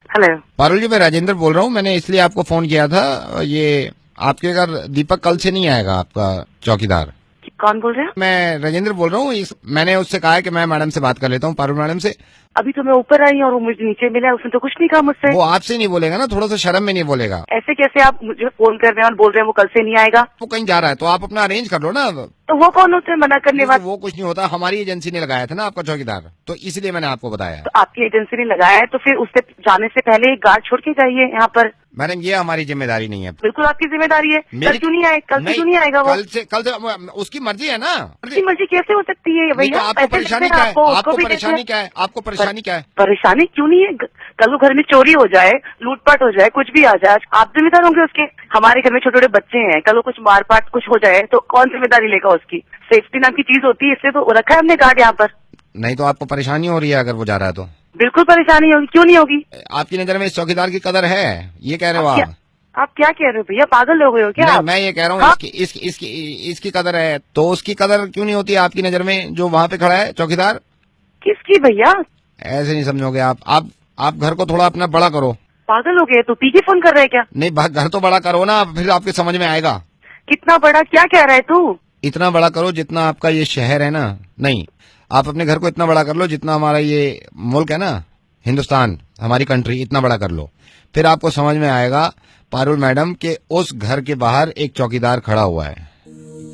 Hello Parul जी, मैं राजेंद्र बोल रहा हूँ। मैंने इसलिए आपको फोन किया था। ये आपके घर दीपक कल से नहीं आएगा, आपका चौकीदार। कौन बोल रहे हैं? मैं राजेंद्र बोल रहा हूँ। मैंने उससे कहा है कि मैं मैडम से बात कर लेता हूँ, पारुल मैडम से। अभी तो मैं ऊपर आई और वो मुझे नीचे मिला, उसने तो कुछ नहीं कहा मुझसे। वो आपसे नहीं बोलेगा ना, थोड़ा सा शर्म में नहीं बोलेगा। ऐसे कैसे आप मुझे फोन कर रहे हैं और बोल रहे हैं वो कल से नहीं आएगा? वो कहीं जा रहा है तो आप अपना अरेंज कर लो ना। तो वो कौन होते हैं मना करने वाले? वो कुछ नहीं होता, हमारी एजेंसी ने लगाया था ना आपका चौकीदार, तो इसलिए मैंने आपको बताया। तो आपकी एजेंसी ने लगाया है तो फिर उससे जाने से पहले एक गार्ड छोड़ के जाइए यहाँ पर। मैडम, ये हमारी जिम्मेदारी नहीं है। बिल्कुल आपकी जिम्मेदारी है। कल क्यों नहीं आए? कल से क्यों नहीं आएगा वो? कल से उसकी मर्जी है ना। उसकी मर्जी कैसे हो सकती है भैया? आपको परेशानी क्या है? आपको परेशानी क्या है? आपको परेशानी क्या है? परेशानी क्यों नहीं है? कल को घर में चोरी हो जाए, लूटपाट हो जाए, कुछ भी आ जाए, आप जिम्मेदार होंगे उसके? हमारे घर में छोटे छोटे बच्चे हैं, कल को कुछ मारपाट कुछ हो जाए तो कौन जिम्मेदारी लेगा उसकी? सेफ्टी नाम की चीज होती है, इसलिए तो रखा है हमने गार्ड यहाँ पर। नहीं तो आपको परेशानी हो रही है अगर वो जा रहा है तो? बिल्कुल परेशानी होगी, क्यों नहीं होगी? आपकी नजर में इस चौकीदार की कदर है, ये कह रहे हो आप? आप क्या कह रहे हो भैया? पागल हो गए हो क्या आप? मैं ये कह रहा हूँ, हाँ? इसकी कदर है तो उसकी कदर क्यों नहीं होती आपकी नजर में, जो वहाँ पे खड़ा है चौकीदार? किसकी भैया? ऐसे नहीं समझोगे आप घर को थोड़ा अपना बड़ा करो। पागल हो गए? तो पीछे फोन कर रहे हैं क्या? नहीं, घर तो बड़ा करो ना, फिर आपके समझ में आएगा। कितना बड़ा? क्या कह रहा है तू? इतना बड़ा करो जितना आपका ये शहर है ना। नहीं, आप अपने घर को इतना बड़ा कर लो जितना हमारा ये मुल्क है ना, हिंदुस्तान, हमारी कंट्री, इतना बड़ा कर लो। फिर आपको समझ में आएगा पारुल मैडम के उस घर के बाहर एक चौकीदार खड़ा हुआ है।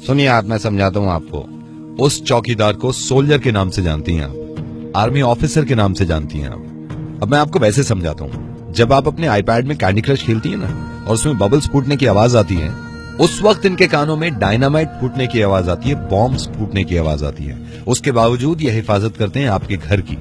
सुनिए आप, मैं समझाता हूँ आपको। उस चौकीदार को सोल्जर के नाम से जानती हैं आप, आर्मी ऑफिसर के नाम से जानती हैं आप। अब मैं आपको वैसे समझाता हूँ। जब आप अपने आईपैड में कैंडी क्रश खेलती है ना और उसमें बबल्स फूटने की आवाज आती है, उस वक्त इनके कानों में डायनामाइट फूटने की आवाज आती है, बॉम्ब्स फूटने की आवाज आती है। उसके बावजूद ये हिफाजत करते हैं आपके घर की।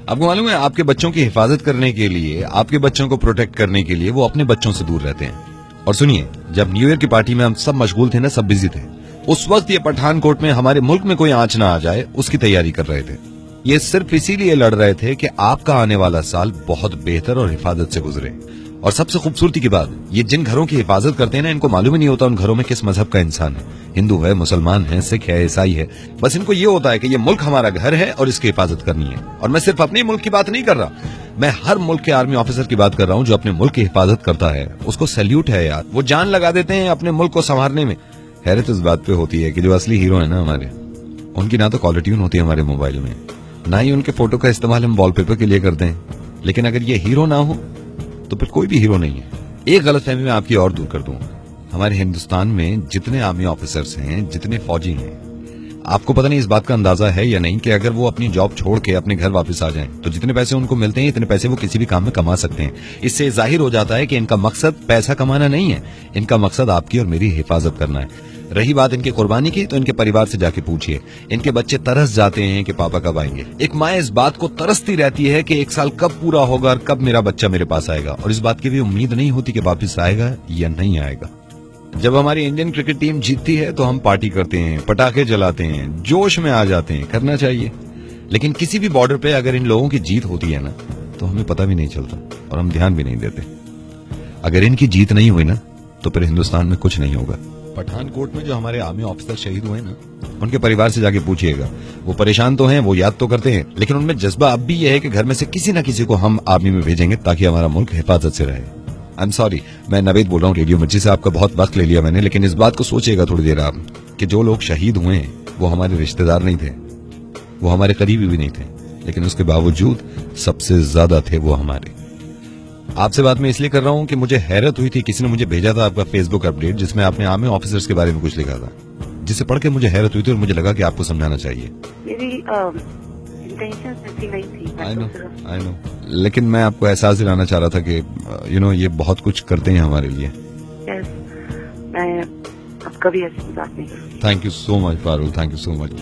आपको मालूम है, आपके बच्चों की हिफाजत करने के लिए, आपके बच्चों को प्रोटेक्ट करने के लिए वो अपने बच्चों से दूर रहते हैं। और सुनिए, जब न्यू ईयर की पार्टी में हम सब मशगूल थे ना, सब बिजी थे, उस वक्त ये पठानकोट में हमारे मुल्क में कोई आंच ना आ जाए उसकी तैयारी कर रहे थे। ये सिर्फ इसीलिए लड़ रहे थे कि आपका आने वाला साल बहुत बेहतर और हिफाजत से गुजरे। और सबसे खूबसूरती की बात, ये जिन घरों की हिफाजत करते हैं ना, इनको मालूम ही नहीं होता उन घरों में किस मजहब का इंसान है। हिंदू है, मुसलमान है, सिख है, ईसाई है। बस इनको ये होता है कि ये मुल्क हमारा घर है और इसकी हिफाजत करनी है। और मैं सिर्फ अपने मुल्क की बात नहीं कर रहा, मैं हर मुल्क के आर्मी ऑफिसर की बात कर रहा हूँ जो अपने मुल्क की हिफाजत करता है। उसको सैल्यूट है यार, वो जान लगा देते हैं अपने मुल्क को संवारने में। हैरत इस बात पे होती है कि जो असली हीरो है ना हमारे, उनकी ना तो कॉलर ट्यून होती है हमारे मोबाइल में, ना ही उनके फोटो का इस्तेमाल हम वॉलपेपर के लिए करते हैं। लेकिन अगर ये हीरो ना हो तो फिर कोई भी हीरो नहीं है। एक गलतफहमी मैं आपकी और दूर कर दूं, हमारे हिंदुस्तान में जितने आर्मी ऑफिसर्स हैं, जितने फौजी हैं, आपको पता नहीं इस बात का अंदाजा है या नहीं कि अगर वो अपनी जॉब छोड़ के अपने घर वापस आ जाएं तो जितने पैसे उनको मिलते हैं, इतने पैसे वो किसी भी काम में कमा सकते हैं। इससे जाहिर हो जाता है कि इनका मकसद पैसा कमाना नहीं है, इनका मकसद आपकी और मेरी हिफाजत करना है। रही बात इनकी कुर्बानी की, तो इनके परिवार से जाके पूछिए, इनके बच्चे तरस जाते हैं कि पापा कब आएंगे। एक माँ इस बात को तरसती रहती है कि 1 साल कब पूरा होगा और कब मेरा बच्चा मेरे पास आएगा, और इस बात की भी उम्मीद नहीं होती कि वापस आएगा या नहीं आएगा। जब हमारी इंडियन क्रिकेट टीम जीतती है तो हम पार्टी करते हैं, पटाखे जलाते हैं, जोश में आ जाते हैं, करना चाहिए। लेकिन किसी भी बॉर्डर पे अगर इन लोगों की जीत होती है ना, तो हमें पता भी नहीं चलता और हम ध्यान भी नहीं देते। अगर इनकी जीत नहीं हुई ना, तो फिर हिंदुस्तान में कुछ नहीं होगा। पठानकोट में जो हमारे आर्मी ऑफिसर शहीद हुए ना, उनके परिवार से जाके पूछिएगा। वो परेशान तो हैं, वो याद तो करते हैं, लेकिन उनमें जज्बा अब भी यह है कि घर में से किसी ना किसी को हम आर्मी में भेजेंगे ताकि हमारा मुल्क हिफाजत से रहे। आई एम सॉरी, मैं नवेद बोल रहा हूँ रेडियो मिर्ची से, आपका बहुत वक्त ले लिया मैंने, लेकिन इस बात को सोचिएगा थोड़ी देर आप कि जो लोग शहीद हुए हैं वो हमारे रिश्तेदार नहीं थे, वो हमारे करीबी भी नहीं थे, लेकिन उसके बावजूद सबसे ज्यादा थे वो हमारे। आपसे बात मैं इसलिए कर रहा हूं कि मुझे हैरत हुई थी, किसी ने मुझे भेजा था आपका फेसबुक अपडेट जिसमें आपने आर्मी ऑफिसर्स के बारे में कुछ लिखा था, जिसे पढ़ के मुझे हैरत हुई थी और मुझे लगा कि आपको समझाना चाहिए। मेरी इंटेंशन ऐसी नहीं थी। आई नो, लेकिन मैं आपको एहसास दिलाना चाह रहा था कि ये बहुत कुछ करते हैं हमारे लिए। मैं अब कभी ऐसी बात नहीं करूंगी। Thank you so much Parul, thank you so much.